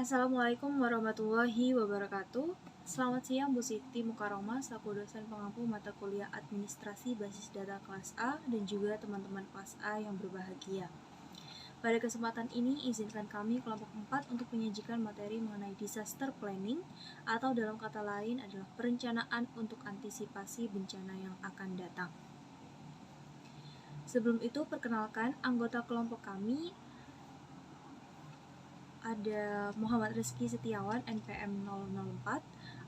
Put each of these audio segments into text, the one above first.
Assalamualaikum warahmatullahi wabarakatuh. Selamat siang Bu Siti Mukaroma, selaku dosen pengampu mata kuliah Administrasi Basis Data kelas A dan juga teman-teman kelas A yang berbahagia. Pada kesempatan ini, izinkan kami kelompok 4 untuk menyajikan materi mengenai disaster planning atau dalam kata lain adalah perencanaan untuk antisipasi bencana yang akan datang. Sebelum itu, perkenalkan anggota kelompok kami ada Muhammad Rizky Setiawan NPM 004,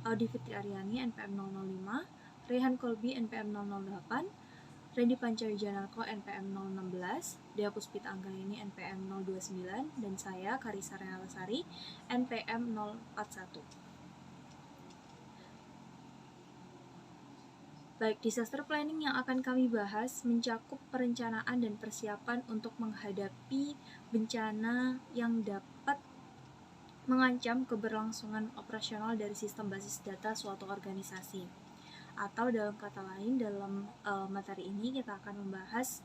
Audi Fitri Aryani NPM 005, Rehan Kolbi NPM 008, Randy Pancawijanarko NPM 016, Dea Puspita Anggraini NPM 029, dan saya Karisa Renalasari NPM 041. Baik, disaster planning yang akan kami bahas mencakup perencanaan dan persiapan untuk menghadapi bencana yang dapat mengancam keberlangsungan operasional dari sistem basis data suatu organisasi. Atau dalam kata lain, dalam materi ini kita akan membahas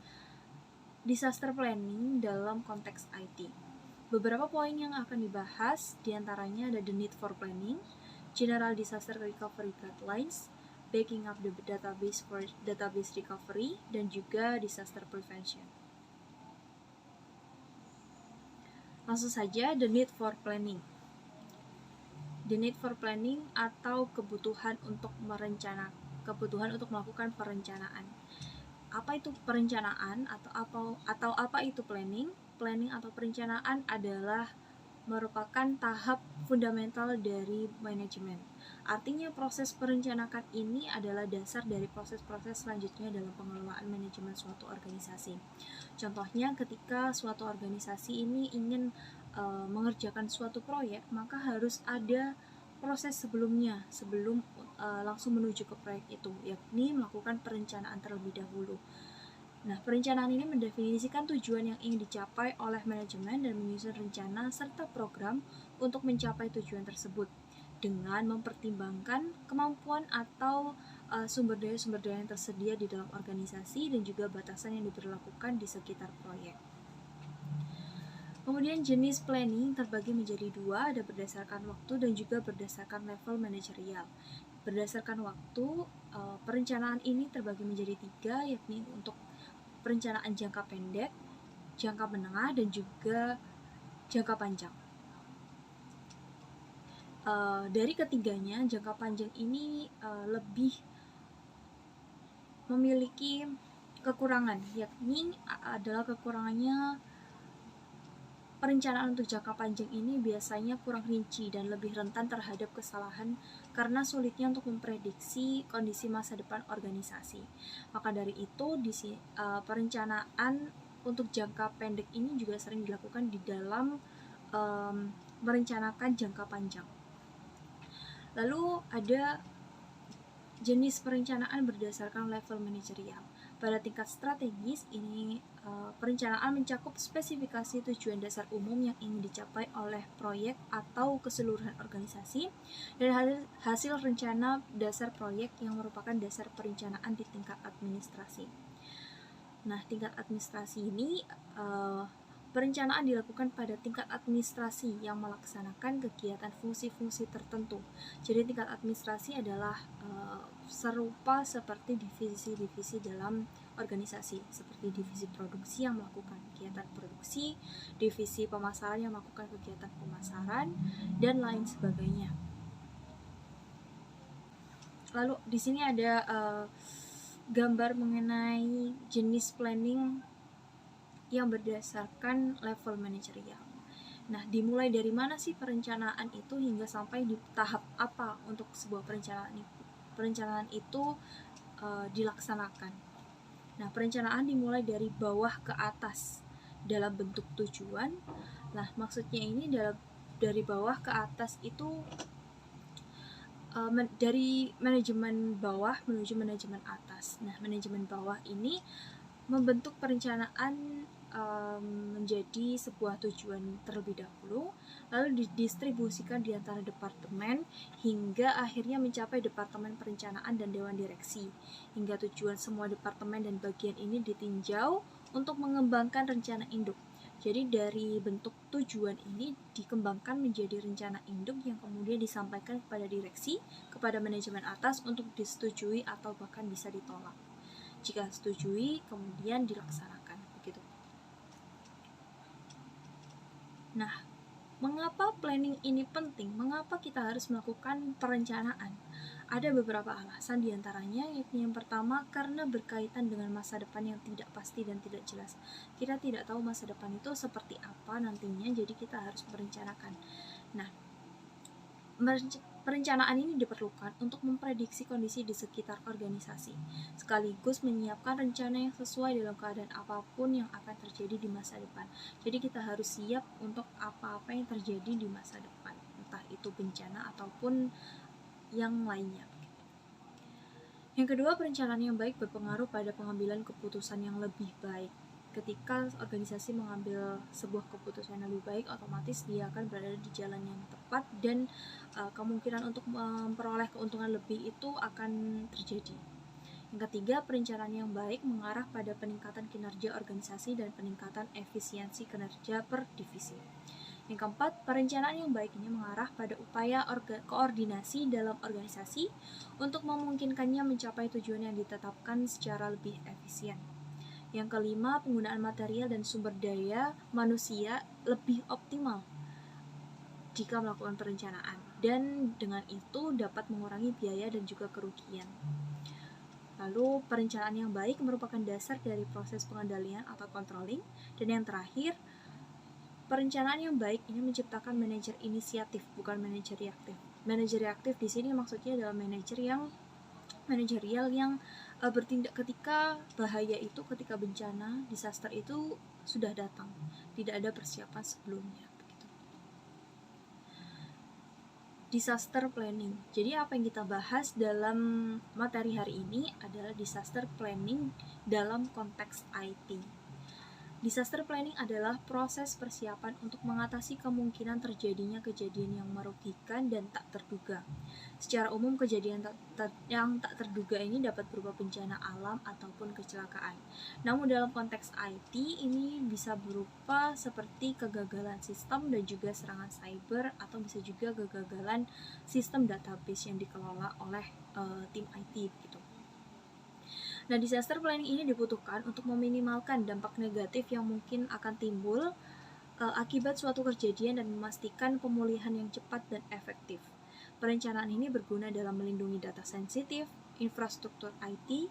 disaster planning dalam konteks IT. Beberapa poin yang akan dibahas diantaranya ada the need for planning, general disaster recovery guidelines, backing up the database for database recovery, dan juga disaster prevention. Langsung saja, the need for planning. The need for planning atau kebutuhan untuk melakukan perencanaan. Apa itu perencanaan atau apa itu planning? Planning atau perencanaan adalah merupakan tahap fundamental dari manajemen. Artinya proses perencanaan ini adalah dasar dari proses-proses selanjutnya dalam pengelolaan manajemen suatu organisasi. Contohnya ketika suatu organisasi ini ingin mengerjakan suatu proyek, maka harus ada proses sebelumnya sebelum langsung menuju ke proyek itu, yakni melakukan perencanaan terlebih dahulu. Nah, perencanaan ini mendefinisikan tujuan yang ingin dicapai oleh manajemen dan menyusun rencana serta program untuk mencapai tujuan tersebut dengan mempertimbangkan kemampuan atau sumber daya yang tersedia di dalam organisasi dan juga batasan yang diberlakukan di sekitar proyek. Kemudian jenis planning terbagi menjadi dua, ada berdasarkan waktu dan juga berdasarkan level manajerial. Berdasarkan waktu, perencanaan ini terbagi menjadi tiga, yakni untuk perencanaan jangka pendek, jangka menengah, dan juga jangka panjang. Dari ketiganya, jangka panjang ini lebih memiliki kekurangan, yakni adalah kekurangannya perencanaan untuk jangka panjang ini biasanya kurang rinci dan lebih rentan terhadap kesalahan karena sulitnya untuk memprediksi kondisi masa depan organisasi. Maka dari itu, perencanaan untuk jangka pendek ini juga sering dilakukan di dalam merencanakan jangka panjang. Lalu ada jenis perencanaan berdasarkan level manajerial. Pada tingkat strategis, ini perencanaan mencakup spesifikasi tujuan dasar umum yang ingin dicapai oleh proyek atau keseluruhan organisasi dan hasil rencana dasar proyek yang merupakan dasar perencanaan di tingkat administrasi. Nah, tingkat administrasi ini perencanaan dilakukan pada tingkat administrasi yang melaksanakan kegiatan fungsi-fungsi tertentu. Jadi tingkat administrasi adalah serupa seperti divisi-divisi dalam organisasi, seperti divisi produksi yang melakukan kegiatan produksi, divisi pemasaran yang melakukan kegiatan pemasaran, dan lain sebagainya. Lalu di sini ada gambar mengenai jenis planning yang berdasarkan level manajerial. Nah, dimulai dari mana sih perencanaan itu hingga sampai di tahap apa untuk sebuah perencanaan itu dilaksanakan. Nah, perencanaan dimulai dari bawah ke atas dalam bentuk tujuan. Nah, maksudnya ini dari bawah ke atas itu dari manajemen bawah menuju manajemen atas. Nah, manajemen bawah ini membentuk perencanaan menjadi sebuah tujuan terlebih dahulu, lalu didistribusikan di antara departemen hingga akhirnya mencapai departemen perencanaan dan dewan direksi, hingga tujuan semua departemen dan bagian ini ditinjau untuk mengembangkan rencana induk. Jadi dari bentuk tujuan ini dikembangkan menjadi rencana induk yang kemudian disampaikan kepada direksi, kepada manajemen atas untuk disetujui atau bahkan bisa ditolak. Jika setujui, kemudian dilaksanakan. Begitu. Nah, mengapa planning ini penting? Mengapa kita harus melakukan perencanaan? Ada beberapa alasan diantaranya, yaitu yang pertama karena berkaitan dengan masa depan yang tidak pasti dan tidak jelas. Kita tidak tahu masa depan itu seperti apa nantinya, jadi kita harus merencanakan. Nah, perencanaan ini diperlukan untuk memprediksi kondisi di sekitar organisasi, sekaligus menyiapkan rencana yang sesuai dalam keadaan apapun yang akan terjadi di masa depan. Jadi kita harus siap untuk apa-apa yang terjadi di masa depan, entah itu bencana ataupun yang lainnya. Yang kedua, perencanaan yang baik berpengaruh pada pengambilan keputusan yang lebih baik. Ketika organisasi mengambil sebuah keputusan yang lebih baik, otomatis dia akan berada di jalan yang tepat dan kemungkinan untuk memperoleh keuntungan lebih itu akan terjadi. Yang ketiga, perencanaan yang baik mengarah pada peningkatan kinerja organisasi dan peningkatan efisiensi kinerja per divisi. Yang keempat, perencanaan yang baik ini mengarah pada upaya koordinasi dalam organisasi untuk memungkinkannya mencapai tujuan yang ditetapkan secara lebih efisien. Yang kelima, penggunaan material dan sumber daya manusia lebih optimal jika melakukan perencanaan, dan dengan itu dapat mengurangi biaya dan juga kerugian. Lalu, perencanaan yang baik merupakan dasar dari proses pengendalian atau controlling. Dan yang terakhir, perencanaan yang baik ini menciptakan manajer inisiatif, bukan manajer reaktif. Manajer reaktif di sini maksudnya adalah manajerial yang bertindak ketika bahaya itu, ketika bencana, disaster itu sudah datang, tidak ada persiapan sebelumnya. Begitu. Disaster planning. Jadi apa yang kita bahas dalam materi hari ini adalah disaster planning dalam konteks IT. Disaster planning adalah proses persiapan untuk mengatasi kemungkinan terjadinya kejadian yang merugikan dan tak terduga. Secara umum, kejadian yang tak terduga ini dapat berupa bencana alam ataupun kecelakaan. Namun dalam konteks IT ini bisa berupa seperti kegagalan sistem dan juga serangan cyber, atau bisa juga kegagalan sistem database yang dikelola oleh tim IT gitu. Nah, disaster planning ini dibutuhkan untuk meminimalkan dampak negatif yang mungkin akan timbul akibat suatu kejadian dan memastikan pemulihan yang cepat dan efektif. Perencanaan ini berguna dalam melindungi data sensitif, infrastruktur IT,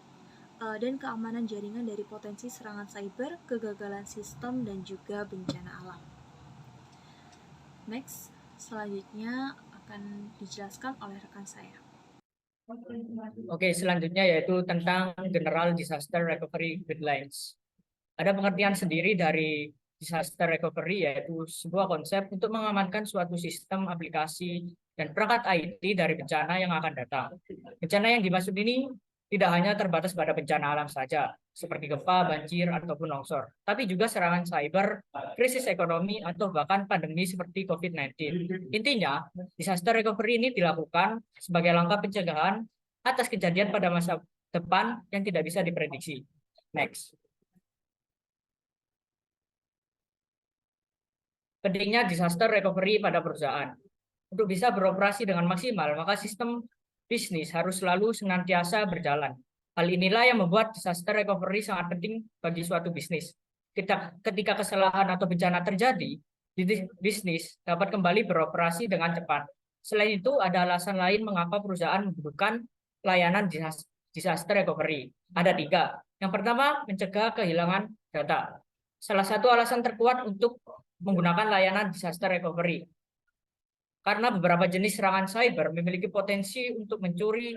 dan keamanan jaringan dari potensi serangan cyber, kegagalan sistem, dan juga bencana alam. Next, selanjutnya akan dijelaskan oleh rekan saya. Oke, selanjutnya yaitu tentang General Disaster Recovery Guidelines. Ada pengertian sendiri dari disaster recovery, yaitu sebuah konsep untuk mengamankan suatu sistem, aplikasi, dan perangkat IT dari bencana yang akan datang. Bencana yang dimaksud ini tidak hanya terbatas pada bencana alam saja, seperti gempa, banjir, ataupun longsor, tapi juga serangan cyber, krisis ekonomi, atau bahkan pandemi seperti COVID-19. Intinya, disaster recovery ini dilakukan sebagai langkah pencegahan atas kejadian pada masa depan yang tidak bisa diprediksi. Next. Pentingnya disaster recovery pada perusahaan. Untuk bisa beroperasi dengan maksimal, maka sistem bisnis harus selalu senantiasa berjalan. Hal inilah yang membuat disaster recovery sangat penting bagi suatu bisnis. Ketika kesalahan atau bencana terjadi, bisnis dapat kembali beroperasi dengan cepat. Selain itu, ada alasan lain mengapa perusahaan membutuhkan layanan disaster recovery. Ada 3. Yang pertama, mencegah kehilangan data. Salah satu alasan terkuat untuk menggunakan layanan disaster recovery, karena beberapa jenis serangan cyber memiliki potensi untuk mencuri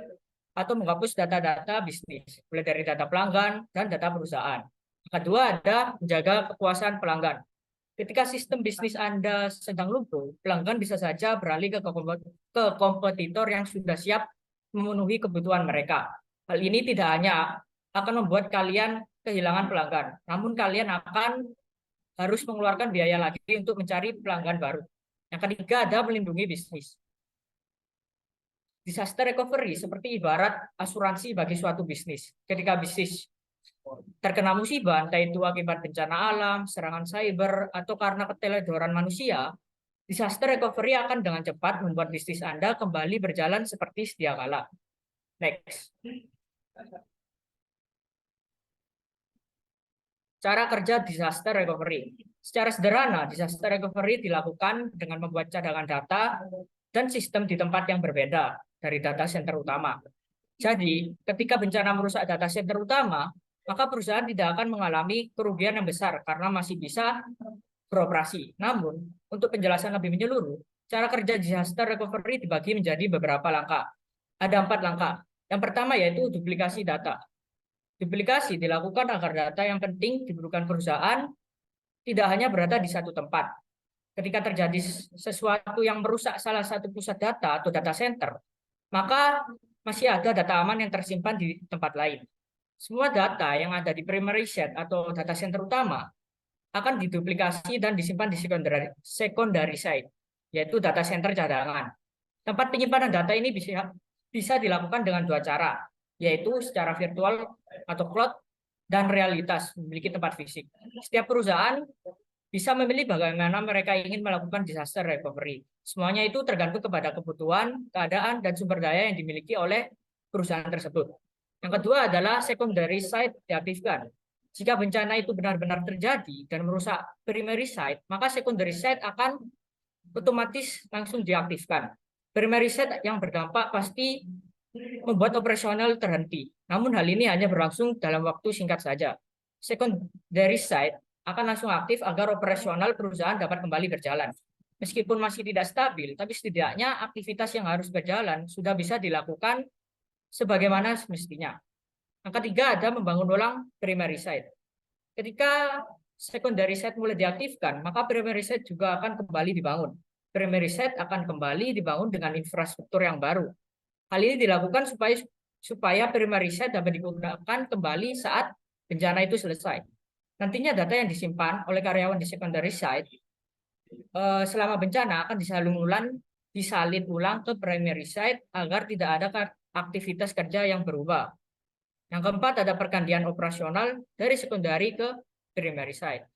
atau menghapus data-data bisnis, mulai dari data pelanggan dan data perusahaan. Kedua, ada menjaga kepuasan pelanggan. Ketika sistem bisnis Anda sedang lumpuh, pelanggan bisa saja beralih ke kompetitor yang sudah siap memenuhi kebutuhan mereka. Hal ini tidak hanya akan membuat kalian kehilangan pelanggan, namun kalian akan harus mengeluarkan biaya lagi untuk mencari pelanggan baru. Yang ketiga, ada melindungi bisnis. Disaster recovery seperti ibarat asuransi bagi suatu bisnis. Ketika bisnis terkena musibah, entah itu akibat bencana alam, serangan cyber, atau karena keteledoran manusia, disaster recovery akan dengan cepat membuat bisnis Anda kembali berjalan seperti sedia kala. Next. Cara kerja disaster recovery. Secara sederhana, disaster recovery dilakukan dengan membuat cadangan data dan sistem di tempat yang berbeda dari data center utama. Jadi, ketika bencana merusak data center utama, maka perusahaan tidak akan mengalami kerugian yang besar karena masih bisa beroperasi. Namun, untuk penjelasan lebih menyeluruh, cara kerja disaster recovery dibagi menjadi beberapa langkah. Ada 4 langkah. Yang pertama yaitu duplikasi data. Duplikasi dilakukan agar data yang penting dibutuhkan perusahaan tidak hanya berada di satu tempat. Ketika terjadi sesuatu yang merusak salah satu pusat data atau data center, maka masih ada data aman yang tersimpan di tempat lain. Semua data yang ada di primary set atau data center utama akan diduplikasi dan disimpan di secondary site, yaitu data center cadangan. Tempat penyimpanan data ini bisa dilakukan dengan 2 cara, yaitu secara virtual atau cloud dan realitas memiliki tempat fisik. Setiap perusahaan bisa memilih bagaimana mereka ingin melakukan disaster recovery. Semuanya itu tergantung kepada kebutuhan, keadaan, dan sumber daya yang dimiliki oleh perusahaan tersebut. Yang kedua adalah secondary site diaktifkan. Jika bencana itu benar-benar terjadi dan merusak primary site, maka secondary site akan otomatis langsung diaktifkan. Primary site yang berdampak pasti membuat operasional terhenti. Namun hal ini hanya berlangsung dalam waktu singkat saja. Secondary site akan langsung aktif agar operasional perusahaan dapat kembali berjalan. Meskipun masih tidak stabil, tapi setidaknya aktivitas yang harus berjalan sudah bisa dilakukan sebagaimana semestinya. Yang ketiga ada membangun ulang primary site. Ketika secondary site mulai diaktifkan, maka primary site juga akan kembali dibangun. Primary site akan kembali dibangun dengan infrastruktur yang baru. Hal ini dilakukan supaya primary site dapat digunakan kembali saat bencana itu selesai. Nantinya data yang disimpan oleh karyawan di secondary site selama bencana akan disalin ulang ke primary site agar tidak ada aktivitas kerja yang berubah. Yang keempat ada pergantian operasional dari secondary ke primary site.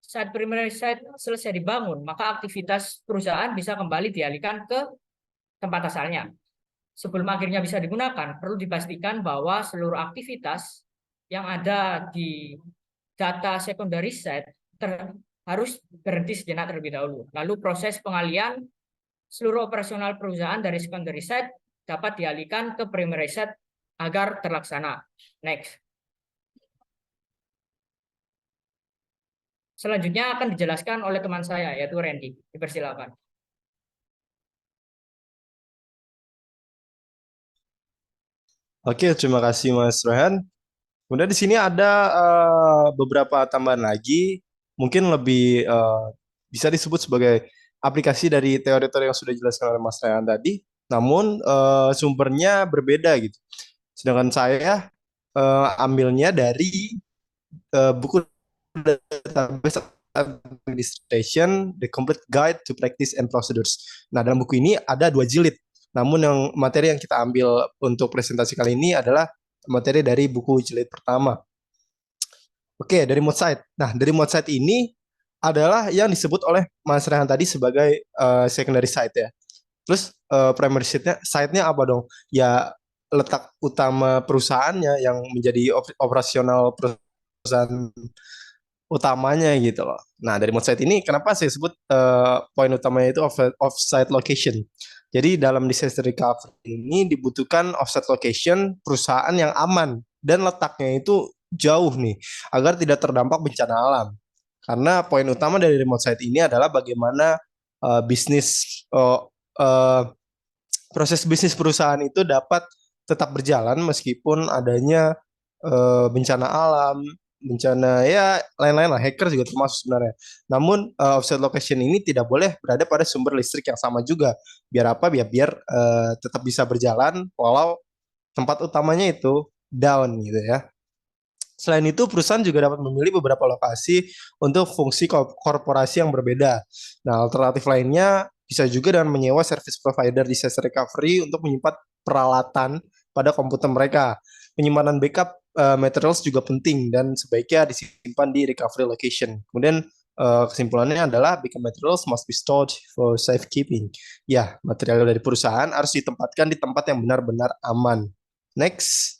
Saat primary site selesai dibangun, maka aktivitas perusahaan bisa kembali dialihkan ke tempat asalnya. Sebelum akhirnya bisa digunakan, perlu dipastikan bahwa seluruh aktivitas yang ada di data secondary site harus berhenti sejenak terlebih dahulu. Lalu proses pengalian seluruh operasional perusahaan dari secondary site dapat dialihkan ke primary site agar terlaksana. Next. Selanjutnya akan dijelaskan oleh teman saya, yaitu Randy. Dipersilakan. Oke, terima kasih Mas Rohan. Kemudian di sini ada beberapa tambahan lagi, mungkin lebih bisa disebut sebagai aplikasi dari teori-teori yang sudah dijelaskan oleh Mas Rohan tadi, namun sumbernya berbeda gitu. Sedangkan saya ambilnya dari buku Database Administration, The Complete Guide to Practice and Procedures. Nah, dalam buku ini ada 2 jilid. Namun yang materi yang kita ambil untuk presentasi kali ini adalah materi dari buku jilid pertama. Oke, dari mode site. Nah, dari mode site ini adalah yang disebut oleh Mas Rehan tadi sebagai secondary site ya. Terus primary site-nya apa dong? Ya letak utama perusahaannya yang menjadi operasional perusahaan utamanya gitu loh. Nah, dari mode site ini kenapa saya sebut poin utamanya itu off-site location. Jadi dalam disaster recovery ini dibutuhkan offsite location perusahaan yang aman dan letaknya itu jauh nih agar tidak terdampak bencana alam. Karena poin utama dari remote site ini adalah bagaimana proses bisnis perusahaan itu dapat tetap berjalan meskipun adanya bencana alam, bencana ya lain-lain lah, hacker juga termasuk sebenarnya. Namun offsite location ini tidak boleh berada pada sumber listrik yang sama juga. Biar apa? Biar tetap bisa berjalan walau tempat utamanya itu down gitu ya. Selain itu, perusahaan juga dapat memilih beberapa lokasi untuk fungsi korporasi yang berbeda. Nah, alternatif lainnya bisa juga dengan menyewa service provider disaster recovery untuk menyimpan peralatan pada komputer mereka. Penyimpanan backup materials juga penting dan sebaiknya disimpan di recovery location. Kemudian kesimpulannya adalah beacon materials must be stored for safekeeping. Ya, material dari perusahaan harus ditempatkan di tempat yang benar-benar aman. Next.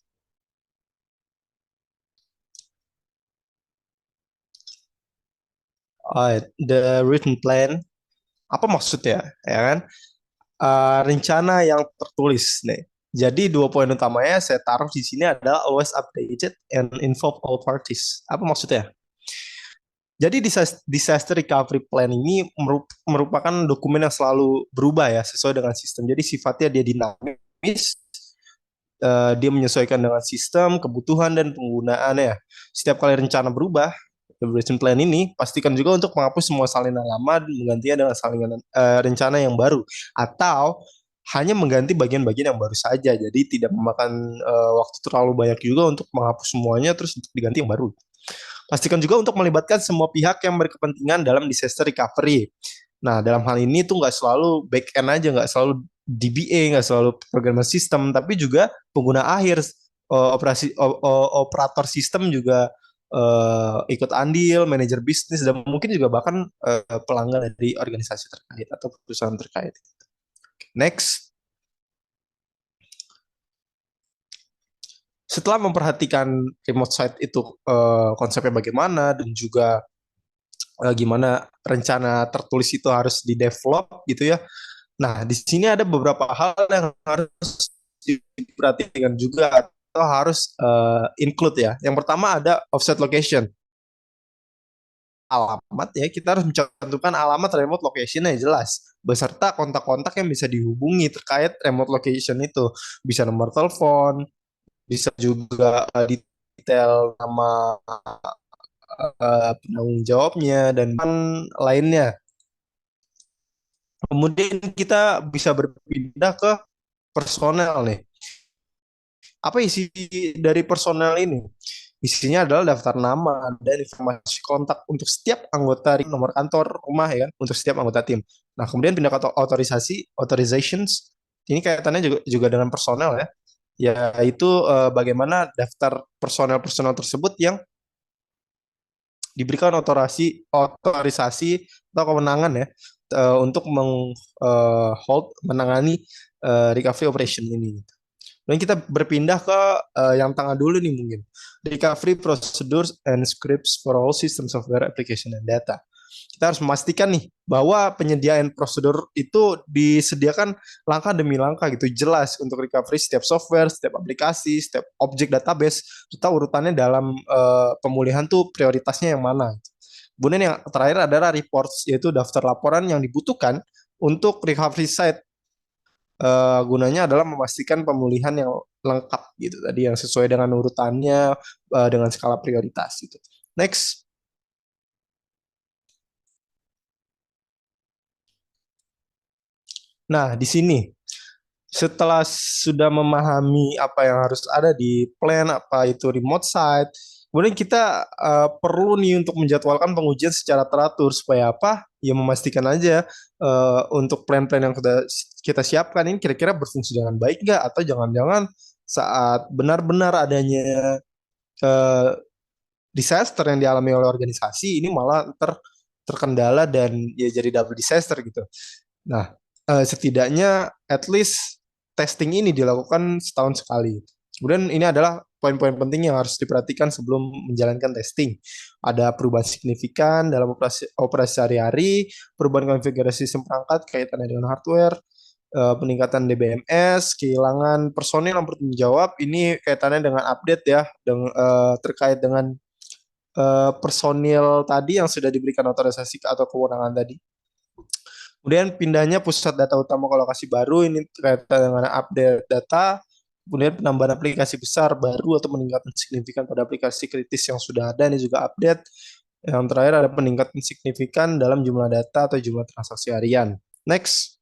The written plan. Apa maksudnya? Ya kan? Rencana yang tertulis nih. Jadi 2 poin utamanya saya taruh di sini adalah always updated and involve all parties. Apa maksudnya? Jadi disaster recovery plan ini merupakan dokumen yang selalu berubah ya sesuai dengan sistem. Jadi sifatnya dia dinamis, dia menyesuaikan dengan sistem, kebutuhan dan penggunaannya. Setiap kali rencana berubah, the plan ini pastikan juga untuk menghapus semua salinan lama dan menggantinya dengan salinan rencana yang baru atau hanya mengganti bagian-bagian yang baru saja. Jadi tidak memakan waktu terlalu banyak juga untuk menghapus semuanya terus untuk diganti yang baru. Pastikan juga untuk melibatkan semua pihak yang berkepentingan dalam disaster recovery. Nah, dalam hal ini tuh nggak selalu back end aja, nggak selalu DBA, nggak selalu programmer sistem, tapi juga pengguna akhir, operator sistem juga ikut andil, manajer bisnis, dan mungkin juga bahkan pelanggan dari organisasi terkait atau perusahaan terkait. Next. Setelah memperhatikan remote site itu konsepnya bagaimana dan juga gimana rencana tertulis itu harus di-develop gitu ya. Nah, di sini ada beberapa hal yang harus diperhatikan juga atau harus include ya. Yang pertama ada offset location. Alamat ya, kita harus mencantumkan alamat remote location yang jelas beserta kontak-kontak yang bisa dihubungi terkait remote location itu. Bisa nomor telepon, bisa juga detail nama penanggung jawabnya dan lainnya. Kemudian kita bisa berpindah ke personel nih. Apa isi dari personel ini? Isinya adalah daftar nama dan informasi kontak untuk setiap anggota, nomor kantor, rumah ya, untuk setiap anggota tim. Nah, kemudian pindah ke authorizations. Ini kaitannya juga dengan personel ya. Yaitu bagaimana daftar personel-personel tersebut yang diberikan otorisasi atau kewenangan ya untuk menangani recovery operation ini. Dan kita berpindah ke yang tengah dulu nih mungkin. Recovery procedures and scripts for all system software application and data. Kita harus memastikan nih bahwa penyediaan prosedur itu disediakan langkah demi langkah gitu, jelas untuk recovery setiap software, setiap aplikasi, setiap objek database, serta urutannya dalam pemulihan tuh prioritasnya yang mana. Kemudian yang terakhir adalah reports, yaitu daftar laporan yang dibutuhkan untuk recovery site. Gunanya adalah memastikan pemulihan yang lengkap gitu tadi, yang sesuai dengan urutannya, dengan skala prioritas gitu. Next. Nah, di sini setelah sudah memahami apa yang harus ada di plan, apa itu remote site, kemudian kita perlu nih untuk menjadwalkan pengujian secara teratur supaya apa? Ya memastikan aja untuk plan-plan yang sudah kita siapkan ini kira-kira berfungsi dengan baik nggak, atau jangan-jangan saat benar-benar adanya disaster yang dialami oleh organisasi ini malah terkendala dan ya jadi double disaster gitu. Nah, setidaknya at least testing ini dilakukan setahun sekali. Kemudian ini adalah poin-poin penting yang harus diperhatikan sebelum menjalankan testing. Ada perubahan signifikan dalam operasi sehari-hari, perubahan konfigurasi sistem perangkat kaitannya dengan hardware, peningkatan DBMS, kehilangan personil yang bertanggung jawab. Ini kaitannya dengan update ya, terkait dengan personil tadi yang sudah diberikan otorisasi atau kewenangan tadi. Kemudian pindahnya pusat data utama ke lokasi baru, ini kaitan dengan update data. Kemudian penambahan aplikasi besar baru atau meningkatan signifikan pada aplikasi kritis yang sudah ada, ini juga update. Yang terakhir ada peningkatan signifikan dalam jumlah data atau jumlah transaksi harian. Next.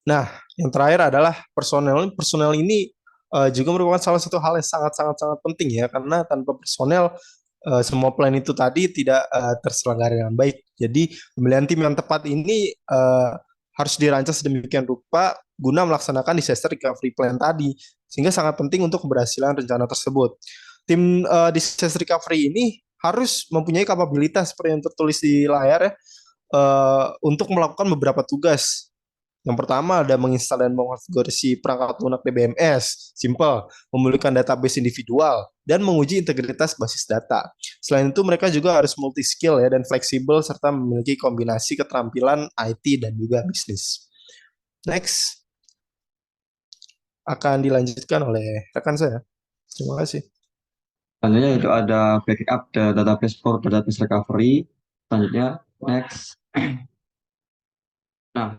Nah, yang terakhir adalah personel. Personel ini juga merupakan salah satu hal yang sangat penting ya, karena tanpa personel semua plan itu tadi tidak terselenggara dengan baik. Jadi pemilihan tim yang tepat ini harus dirancang sedemikian rupa guna melaksanakan disaster recovery plan tadi. Sehingga sangat penting untuk keberhasilan rencana tersebut. Tim disaster recovery ini harus mempunyai kapabilitas seperti yang tertulis di layar ya, untuk melakukan beberapa tugas. Yang pertama ada menginstal dan mengonfigurasi perangkat lunak DBMS, simple, memulihkan database individual, dan menguji integritas basis data. Selain itu mereka juga harus multi skill ya dan fleksibel serta memiliki kombinasi keterampilan IT dan juga bisnis. Next akan dilanjutkan oleh rekan saya. Terima kasih. Selanjutnya itu ada backup the database for database recovery. Selanjutnya next. Nah,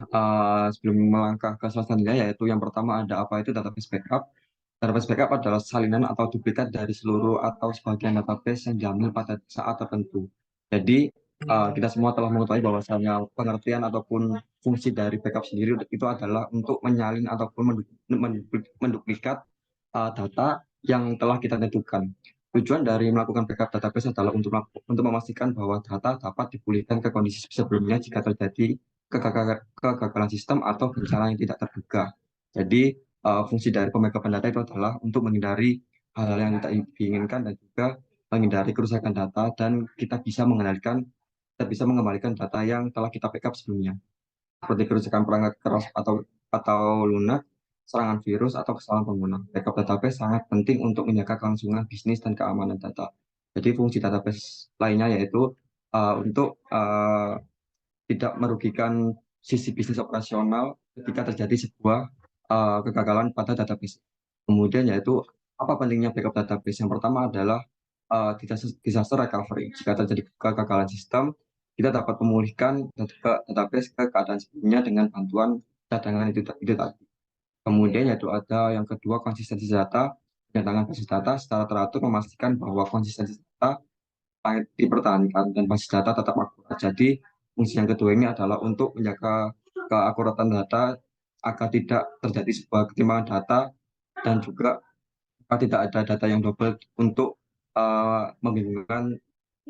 sebelum melangkah ke selanjutnya yaitu yang pertama ada apa itu database backup. Database backup adalah salinan atau duplikat dari seluruh atau sebagian database yang diambil pada saat tertentu. Jadi kita semua telah mengetahui bahwasanya pengertian ataupun fungsi dari backup sendiri itu adalah untuk menyalin ataupun menduplikat data yang telah kita tentukan. Tujuan dari melakukan backup database adalah untuk memastikan bahwa data dapat dipulihkan ke kondisi sebelumnya jika terjadi kegagalan sistem atau bencana yang tidak terduga. Jadi fungsi dari pembackupan data itu adalah untuk menghindari hal-hal yang tidak diinginkan dan juga menghindari kerusakan data, dan kita bisa mengembalikan data yang telah kita backup sebelumnya, seperti kerusakan perangkat keras atau lunak, serangan virus, atau kesalahan pengguna. Backup database sangat penting untuk menjaga kelangsungan bisnis dan keamanan data. Jadi fungsi database lainnya yaitu untuk tidak merugikan sisi bisnis operasional ketika terjadi sebuah kegagalan pada database. Kemudian yaitu apa pentingnya backup database? Yang pertama adalah disaster recovery. Jika terjadi kegagalan sistem, kita dapat memulihkan database ke keadaan sebelumnya dengan bantuan cadangan itu tadi. Kemudian yaitu ada yang kedua, konsistensi data. Penyatangan basis data secara teratur memastikan bahwa konsistensi data dipertahankan dan basis data tetap akurat. Jadi fungsi yang kedua ini adalah untuk menjaga keakuratan data agar tidak terjadi sebuah ketimpangan data, dan juga tidak ada data yang double untuk membingungkan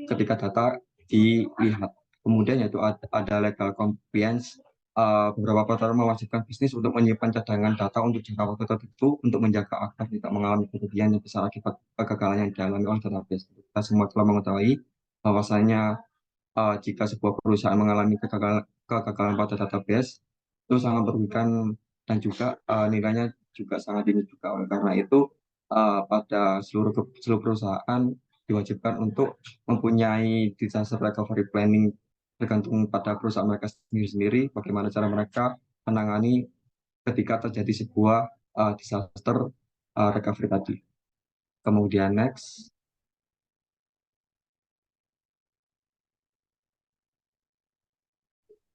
ketika data dilihat. Kemudian yaitu ada legal compliance. Beberapa peraturan mewajibkan bisnis untuk menyimpan cadangan data untuk jangka waktu tertentu untuk menjaga agar tidak mengalami kerugian yang besar akibat kegagalan yang dialami oleh database. Kita semua telah mengetahui bahwasanya jika sebuah perusahaan mengalami kegagalan pada database, itu sangat merugikan dan juga nilainya juga sangat tinggi juga. Oleh karena itu pada seluruh perusahaan diwajibkan untuk mempunyai disaster recovery planning, tergantung pada perusahaan mereka sendiri-sendiri bagaimana cara mereka menangani ketika terjadi sebuah disaster recovery tadi. Kemudian next.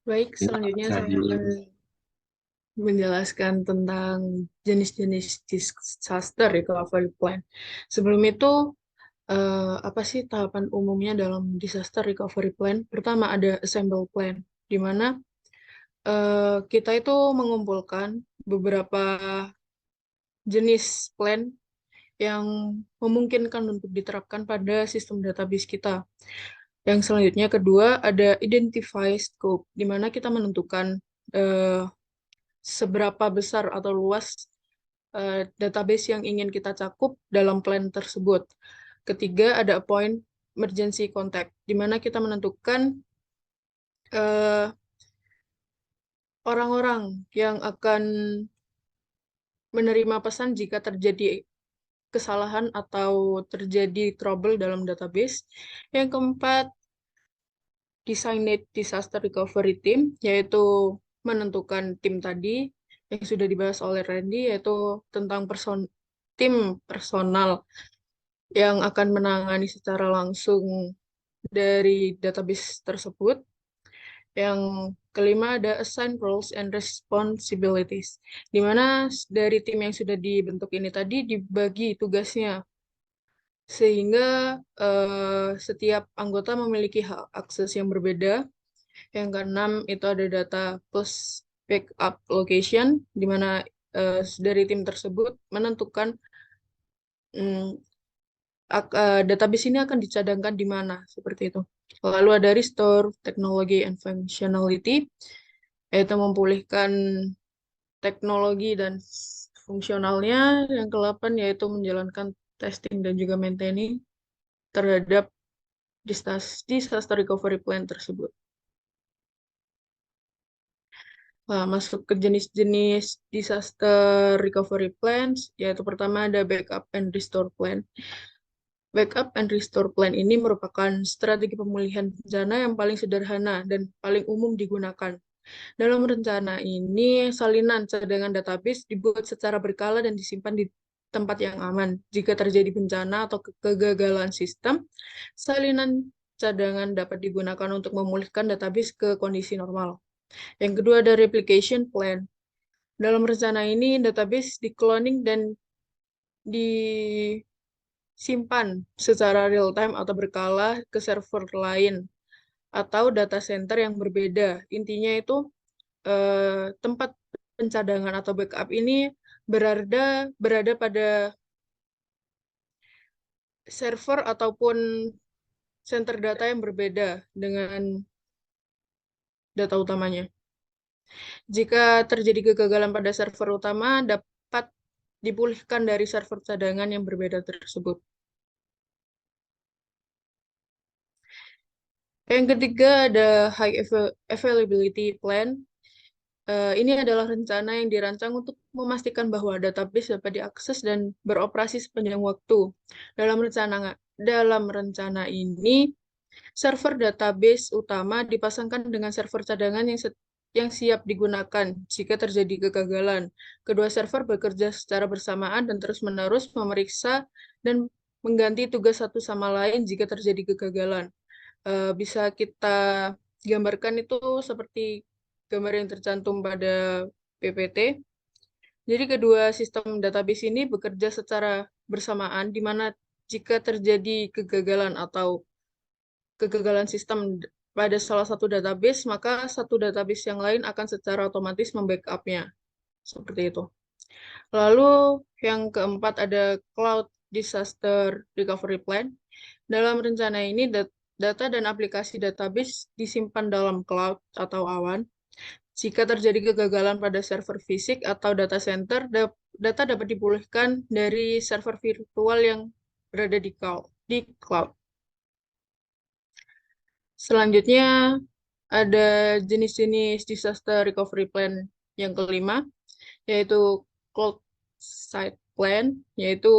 Baik, selanjutnya saya akan menjelaskan tentang jenis-jenis disaster recovery plan. Sebelum itu, apa sih tahapan umumnya dalam disaster recovery plan? Pertama ada assemble plan, di mana kita itu mengumpulkan beberapa jenis plan yang memungkinkan untuk diterapkan pada sistem database kita. Yang selanjutnya kedua ada identify scope, di mana kita menentukan seberapa besar atau luas database yang ingin kita cakup dalam plan tersebut. Ketiga ada appoint emergency contact, di mana kita menentukan orang-orang yang akan menerima pesan jika terjadi kesalahan atau terjadi trouble dalam database. Yang keempat, designate disaster recovery team, yaitu menentukan tim tadi yang sudah dibahas oleh Randy, yaitu tentang tim personal yang akan menangani secara langsung dari database tersebut. Yang kelima ada assign roles and responsibilities, di mana dari tim yang sudah dibentuk ini tadi dibagi tugasnya, sehingga setiap anggota memiliki hak akses yang berbeda. Yang keenam itu ada data plus backup location, di mana dari tim tersebut menentukan database ini akan dicadangkan di mana, seperti itu. Lalu ada restore technology and functionality, yaitu memulihkan teknologi dan fungsionalnya. Yang ke-8 yaitu menjalankan testing dan juga maintaining terhadap disaster recovery plan tersebut. Nah, masuk ke jenis-jenis disaster recovery plans, yaitu pertama ada backup and restore plan. Backup and restore plan ini merupakan strategi pemulihan bencana yang paling sederhana dan paling umum digunakan. Dalam rencana ini, salinan cadangan database dibuat secara berkala dan disimpan di tempat yang aman. Jika terjadi bencana atau kegagalan sistem, salinan cadangan dapat digunakan untuk memulihkan database ke kondisi normal. Yang kedua ada replication plan. Dalam rencana ini, database di-cloning dan disimpan secara real-time atau berkala ke server lain atau data center yang berbeda. Intinya itu tempat pencadangan atau backup ini berada pada server ataupun center data yang berbeda dengan data utamanya. Jika terjadi kegagalan pada server utama, dapat dipulihkan dari server cadangan yang berbeda tersebut. Yang ketiga ada high availability plan. Ini adalah rencana yang dirancang untuk memastikan bahwa database dapat diakses dan beroperasi sepanjang waktu. Dalam rencana ini, server database utama dipasangkan dengan server cadangan yang siap digunakan jika terjadi kegagalan. Kedua server bekerja secara bersamaan dan terus-menerus memeriksa dan mengganti tugas satu sama lain jika terjadi kegagalan. Bisa kita gambarkan itu seperti gambar yang tercantum pada PPT. Jadi kedua sistem database ini bekerja secara bersamaan, di mana jika terjadi kegagalan atau kegagalan sistem pada salah satu database, maka satu database yang lain akan secara otomatis membackup-nya. Seperti itu. Lalu yang keempat ada Cloud Disaster Recovery Plan. Dalam rencana ini, data dan aplikasi database disimpan dalam cloud atau awan. Jika terjadi kegagalan pada server fisik atau data center, data dapat dipulihkan dari server virtual yang berada di cloud. Selanjutnya ada jenis-jenis disaster recovery plan yang kelima, yaitu cloud site plan, yaitu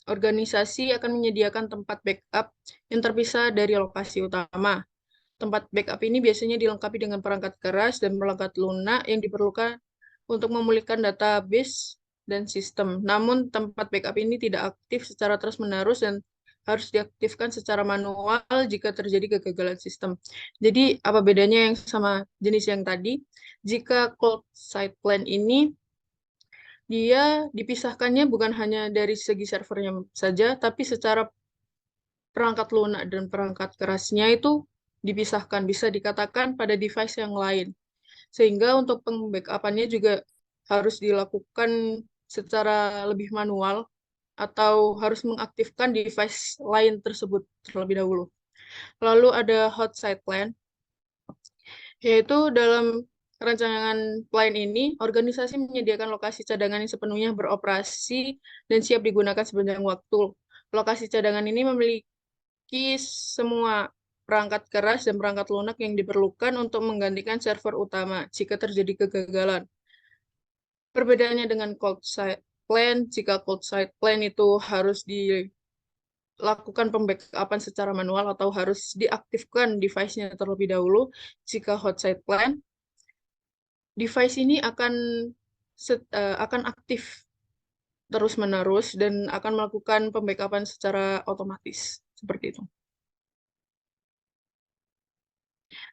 organisasi akan menyediakan tempat backup yang terpisah dari lokasi utama. Tempat backup ini biasanya dilengkapi dengan perangkat keras dan perangkat lunak yang diperlukan untuk memulihkan database dan sistem. Namun, tempat backup ini tidak aktif secara terus-menerus dan harus diaktifkan secara manual jika terjadi kegagalan sistem. Jadi, apa bedanya yang sama jenis yang tadi? Jika cold site plan ini, dia dipisahkannya bukan hanya dari segi servernya saja, tapi secara perangkat lunak dan perangkat kerasnya itu dipisahkan, bisa dikatakan pada device yang lain. Sehingga untuk pembackup-annya juga harus dilakukan secara lebih manual atau harus mengaktifkan device lain tersebut terlebih dahulu. Lalu ada hot site plan, yaitu dalam rancangan plan ini, organisasi menyediakan lokasi cadangan yang sepenuhnya beroperasi dan siap digunakan sepanjang waktu. Lokasi cadangan ini memiliki semua perangkat keras dan perangkat lunak yang diperlukan untuk menggantikan server utama jika terjadi kegagalan. Perbedaannya dengan cold site plan, jika cold site plan itu harus dilakukan pembackupan secara manual atau harus diaktifkan device-nya terlebih dahulu. Jika hot site plan, device ini akan aktif terus-menerus dan akan melakukan pembackupan secara otomatis. Seperti itu.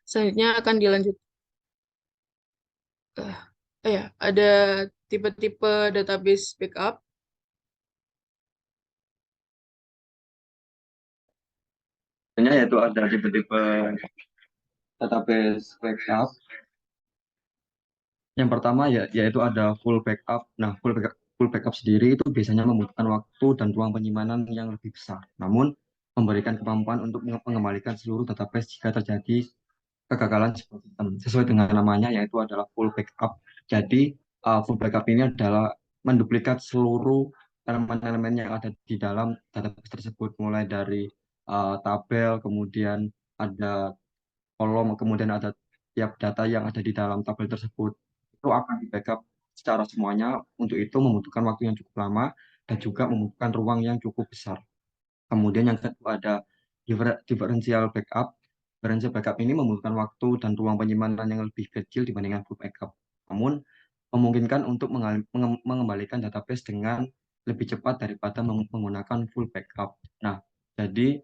Selanjutnya akan dilanjut. Ada tipe-tipe database backup. Yaitu ada tipe-tipe database backup. Yang pertama yaitu ada full backup. Nah, full backup sendiri itu biasanya membutuhkan waktu dan ruang penyimpanan yang lebih besar. Namun memberikan kemampuan untuk mengembalikan seluruh database jika terjadi kegagalan sebuah sistem sesuai dengan namanya, yaitu adalah full backup. Jadi full backup ini adalah menduplikat seluruh elemen-elemen yang ada di dalam database tersebut, mulai dari tabel, kemudian ada kolom, kemudian ada tiap data yang ada di dalam tabel tersebut. Itu akan di backup secara semuanya. Untuk itu membutuhkan waktu yang cukup lama dan juga membutuhkan ruang yang cukup besar. Kemudian yang kedua ada differential backup. Differential backup ini membutuhkan waktu dan ruang penyimpanan yang lebih kecil dibandingkan full backup. Namun memungkinkan untuk mengembalikan database dengan lebih cepat daripada menggunakan full backup. Nah, jadi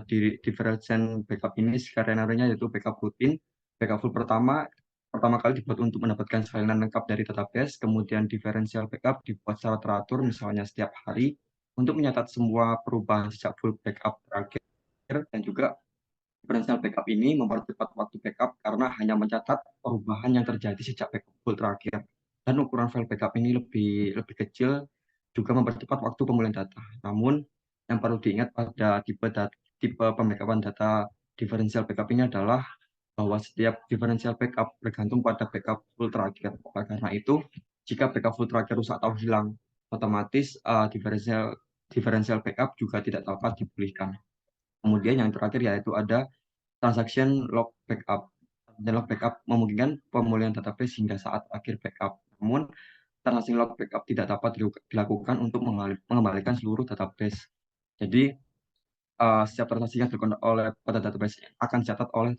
di differential backup ini skenario-nya yaitu backup rutin. Backup full pertama kali dibuat untuk mendapatkan salinan lengkap dari database, kemudian differential backup dibuat secara teratur, misalnya setiap hari, untuk mencatat semua perubahan sejak full backup terakhir, dan juga differential backup ini mempercepat waktu backup karena hanya mencatat perubahan yang terjadi sejak backup full terakhir. Dan ukuran file backup ini lebih kecil, juga mempercepat waktu pemulihan data. Namun yang perlu diingat pada tipe pembackupan data differential backup ini adalah bahwa setiap differential backup bergantung pada backup full terakhir. Karena itu, jika backup full terakhir rusak atau hilang, otomatis differential backup juga tidak dapat dipulihkan. Kemudian yang terakhir yaitu ada transaction log backup. Transaction log backup memungkinkan pemulihan database hingga saat akhir backup. Namun, transaction log backup tidak dapat dilakukan untuk mengembalikan seluruh database. Jadi, setiap transaksi yang dilakukan oleh pada database akan dicatat oleh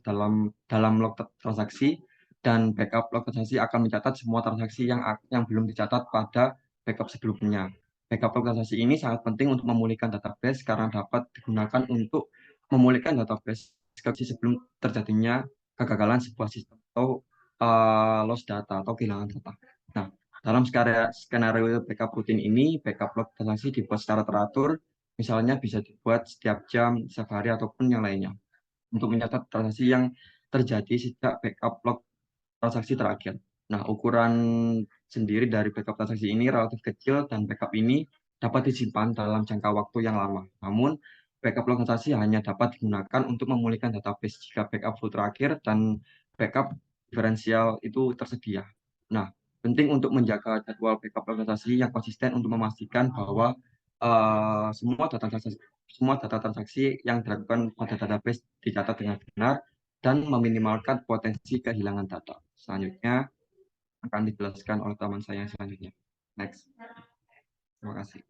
dalam log transaksi, dan backup log transaksi akan mencatat semua transaksi yang belum dicatat pada backup sebelumnya. Backup log transaksi ini sangat penting untuk memulihkan database karena dapat digunakan untuk memulihkan database sebelum terjadinya kegagalan sebuah sistem atau loss data atau kehilangan data. Nah, dalam skenario backup rutin ini, backup log transaksi dibuat secara teratur. Misalnya bisa dibuat setiap jam, setiap hari, ataupun yang lainnya, untuk mencatat transaksi yang terjadi sejak backup log transaksi terakhir. Nah, ukuran sendiri dari backup transaksi ini relatif kecil, dan backup ini dapat disimpan dalam jangka waktu yang lama. Namun, backup log transaksi hanya dapat digunakan untuk memulihkan database jika backup full terakhir dan backup diferensial itu tersedia. Nah, penting untuk menjaga jadwal backup log transaksi yang konsisten untuk memastikan bahwa semua data transaksi yang dilakukan pada database dicatat dengan benar dan meminimalkan potensi kehilangan data. Selanjutnya akan dijelaskan oleh teman saya yang selanjutnya. Next. Terima kasih.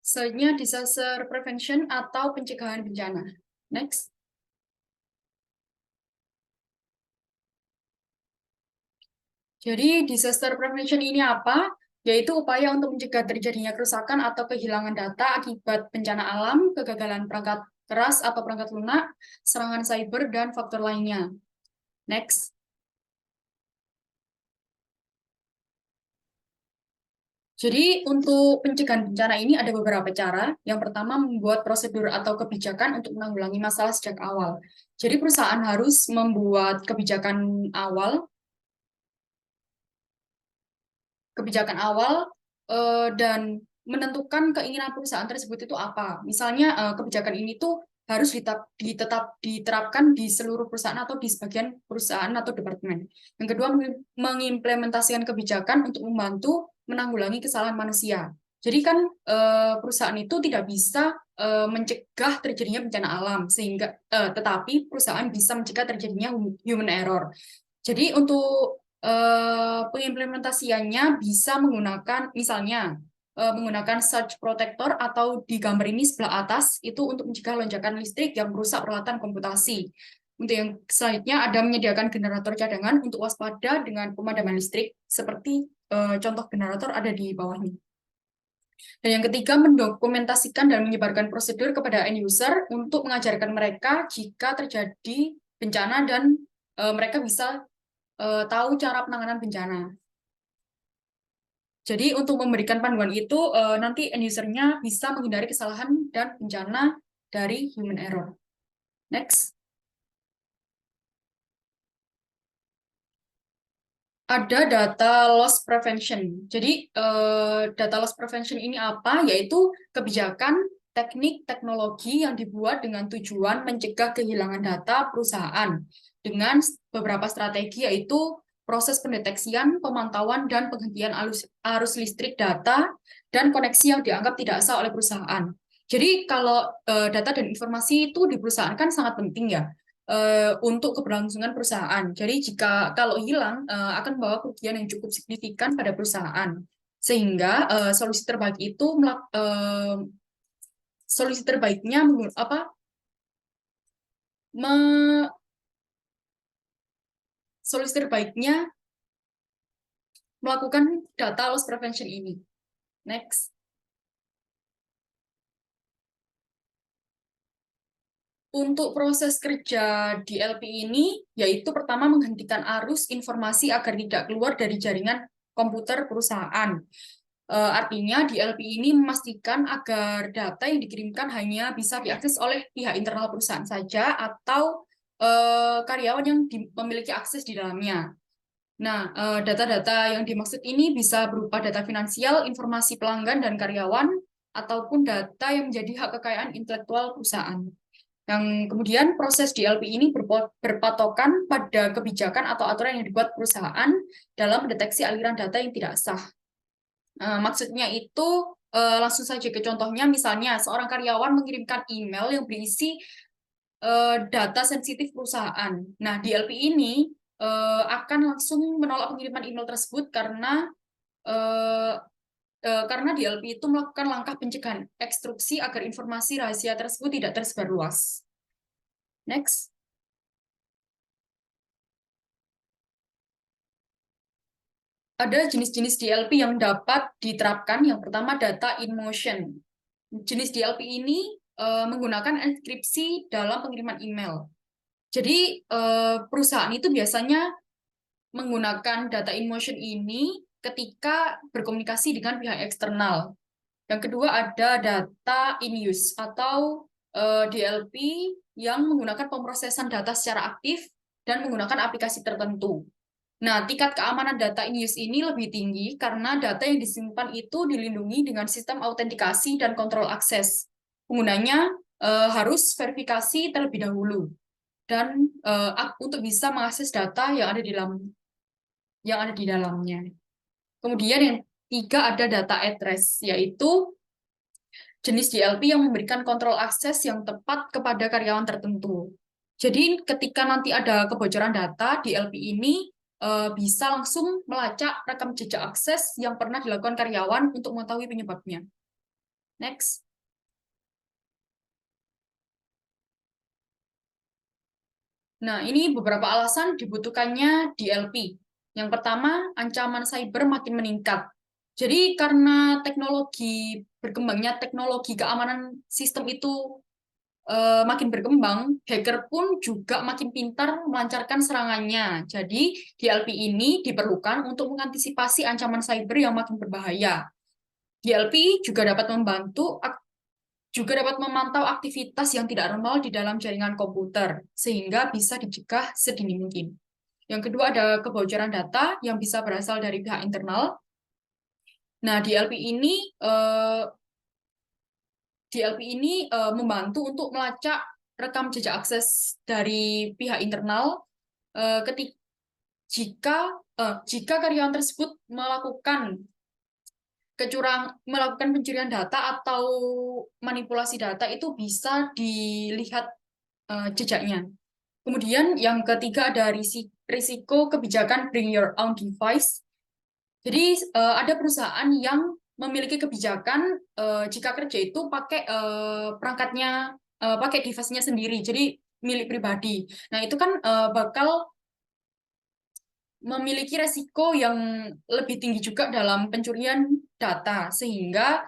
Selanjutnya disaster prevention atau pencegahan bencana. Next. Jadi disaster prevention ini apa? Yaitu upaya untuk mencegah terjadinya kerusakan atau kehilangan data akibat bencana alam, kegagalan perangkat keras atau perangkat lunak, serangan cyber, dan faktor lainnya. Next. Jadi untuk pencegahan bencana ini ada beberapa cara. Yang pertama, membuat prosedur atau kebijakan untuk menanggulangi masalah sejak awal. Jadi perusahaan harus membuat kebijakan awal dan menentukan keinginan perusahaan tersebut itu apa. Misalnya kebijakan ini tuh harus diterapkan di seluruh perusahaan atau di sebagian perusahaan atau departemen. Yang kedua, mengimplementasikan kebijakan untuk membantu menanggulangi kesalahan manusia. Jadi kan perusahaan itu tidak bisa mencegah terjadinya bencana alam, tetapi perusahaan bisa mencegah terjadinya human error. Jadi untuk pengimplementasiannya bisa menggunakan misalnya menggunakan surge protector, atau di gambar ini sebelah atas itu untuk mencegah lonjakan listrik yang merusak peralatan komputasi. Untuk yang selanjutnya ada menyediakan generator cadangan untuk waspada dengan pemadaman listrik, seperti contoh generator ada di bawahnya. Dan yang ketiga, mendokumentasikan dan menyebarkan prosedur kepada end user untuk mengajarkan mereka jika terjadi bencana dan mereka bisa tahu cara penanganan bencana. Jadi untuk memberikan panduan itu, nanti end user-nya bisa menghindari kesalahan dan bencana dari human error. Next. ada data loss prevention. Jadi data loss prevention ini apa? Yaitu kebijakan, teknik, teknologi yang dibuat dengan tujuan mencegah kehilangan data perusahaan dengan beberapa strategi, yaitu proses pendeteksian, pemantauan, dan penghentian arus listrik data dan koneksi yang dianggap tidak sah oleh perusahaan. Jadi kalau data dan informasi itu di perusahaan kan sangat penting ya untuk keberlangsungan perusahaan. Jadi jika kalau hilang akan membawa kerugian yang cukup signifikan pada perusahaan. Sehingga solusi terbaik itu solusi terbaiknya solusi terbaiknya melakukan data loss prevention ini. Next. Untuk proses kerja DLP ini, yaitu pertama menghentikan arus informasi agar tidak keluar dari jaringan komputer perusahaan. Artinya DLP ini memastikan agar data yang dikirimkan hanya bisa diakses oleh pihak internal perusahaan saja atau karyawan yang memiliki akses di dalamnya. Nah, data-data yang dimaksud ini bisa berupa data finansial, informasi pelanggan dan karyawan, ataupun data yang menjadi hak kekayaan intelektual perusahaan. Yang kemudian proses DLP ini berpatokan pada kebijakan atau aturan yang dibuat perusahaan dalam mendeteksi aliran data yang tidak sah. Maksudnya itu langsung saja ke contohnya, misalnya seorang karyawan mengirimkan email yang berisi data sensitif perusahaan. Nah, DLP ini akan langsung menolak pengiriman email tersebut karena DLP itu melakukan langkah pencegahan ekstruksi agar informasi rahasia tersebut tidak tersebar luas. Next. Ada jenis-jenis DLP yang dapat diterapkan. Yang pertama, data in motion. Jenis DLP ini menggunakan enkripsi dalam pengiriman email. Jadi, perusahaan itu biasanya menggunakan data in motion ini ketika berkomunikasi dengan pihak eksternal. Yang kedua ada data in use atau DLP yang menggunakan pemrosesan data secara aktif dan menggunakan aplikasi tertentu. Nah, tingkat keamanan data in use ini lebih tinggi karena data yang disimpan itu dilindungi dengan sistem autentikasi dan kontrol akses. Penggunanya harus verifikasi terlebih dahulu dan untuk bisa mengakses data yang ada di dalamnya. Kemudian yang tiga ada data at rest, yaitu jenis DLP yang memberikan kontrol akses yang tepat kepada karyawan tertentu. Jadi ketika nanti ada kebocoran data, DLP ini bisa langsung melacak rekam jejak akses yang pernah dilakukan karyawan untuk mengetahui penyebabnya. Next. Nah, ini beberapa alasan dibutuhkannya DLP. Yang pertama, ancaman cyber makin meningkat. Jadi karena berkembangnya teknologi keamanan sistem itu makin berkembang, hacker pun juga makin pintar melancarkan serangannya. Jadi DLP ini diperlukan untuk mengantisipasi ancaman cyber yang makin berbahaya. DLP juga dapat memantau aktivitas yang tidak normal di dalam jaringan komputer, sehingga bisa dicegah sedini mungkin. Yang kedua ada kebocoran data yang bisa berasal dari pihak internal. Nah, DLP ini membantu untuk melacak rekam jejak akses dari pihak internal jika karyawan tersebut melakukan pencurian data atau manipulasi data, itu bisa dilihat jejaknya. Kemudian yang ketiga ada risiko kebijakan bring your own device. Jadi ada perusahaan yang memiliki kebijakan jika kerja itu pakai perangkatnya, pakai device-nya sendiri, jadi milik pribadi. Nah, itu kan bakal memiliki resiko yang lebih tinggi juga dalam pencurian data, sehingga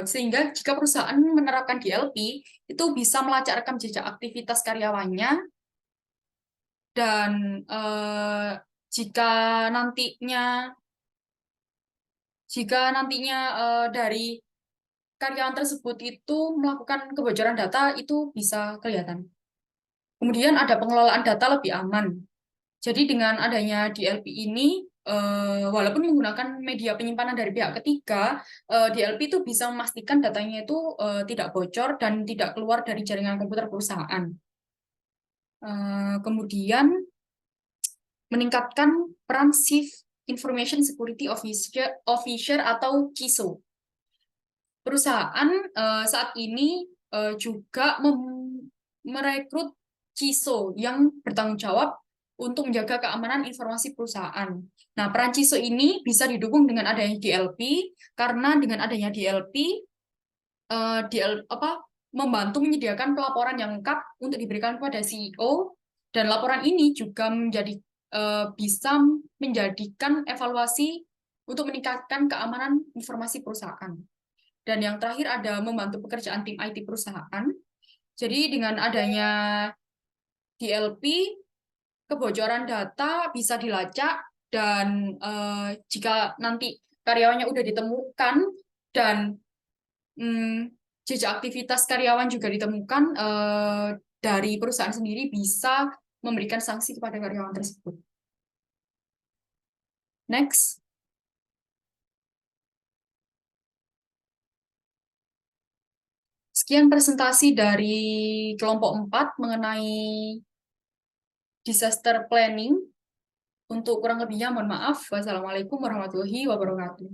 sehingga jika perusahaan menerapkan DLP, itu bisa melacak rekam jejak aktivitas karyawannya, dan jika nantinya dari karyawan tersebut itu melakukan kebocoran data, itu bisa kelihatan. Kemudian ada pengelolaan data lebih aman. Jadi dengan adanya DLP ini, walaupun menggunakan media penyimpanan dari pihak ketiga, DLP itu bisa memastikan datanya itu tidak bocor dan tidak keluar dari jaringan komputer perusahaan. Kemudian meningkatkan peran Chief Information Security Officer atau CISO. Perusahaan saat ini juga merekrut CISO yang bertanggung jawab untuk menjaga keamanan informasi perusahaan. Nah, peran CISO ini bisa didukung dengan adanya DLP, karena dengan adanya DLP, membantu menyediakan pelaporan yang lengkap untuk diberikan kepada CEO, dan laporan ini juga bisa menjadikan evaluasi untuk meningkatkan keamanan informasi perusahaan. Dan yang terakhir ada membantu pekerjaan tim IT perusahaan. Jadi dengan adanya DLP, kebocoran data bisa dilacak, dan jika nanti karyawannya udah ditemukan dan jejak aktivitas karyawan juga ditemukan, dari perusahaan sendiri bisa memberikan sanksi kepada karyawan tersebut. Next. Sekian presentasi dari kelompok 4 mengenai disaster planning. Untuk kurang lebihnya mohon maaf. Wassalamualaikum warahmatullahi wabarakatuh.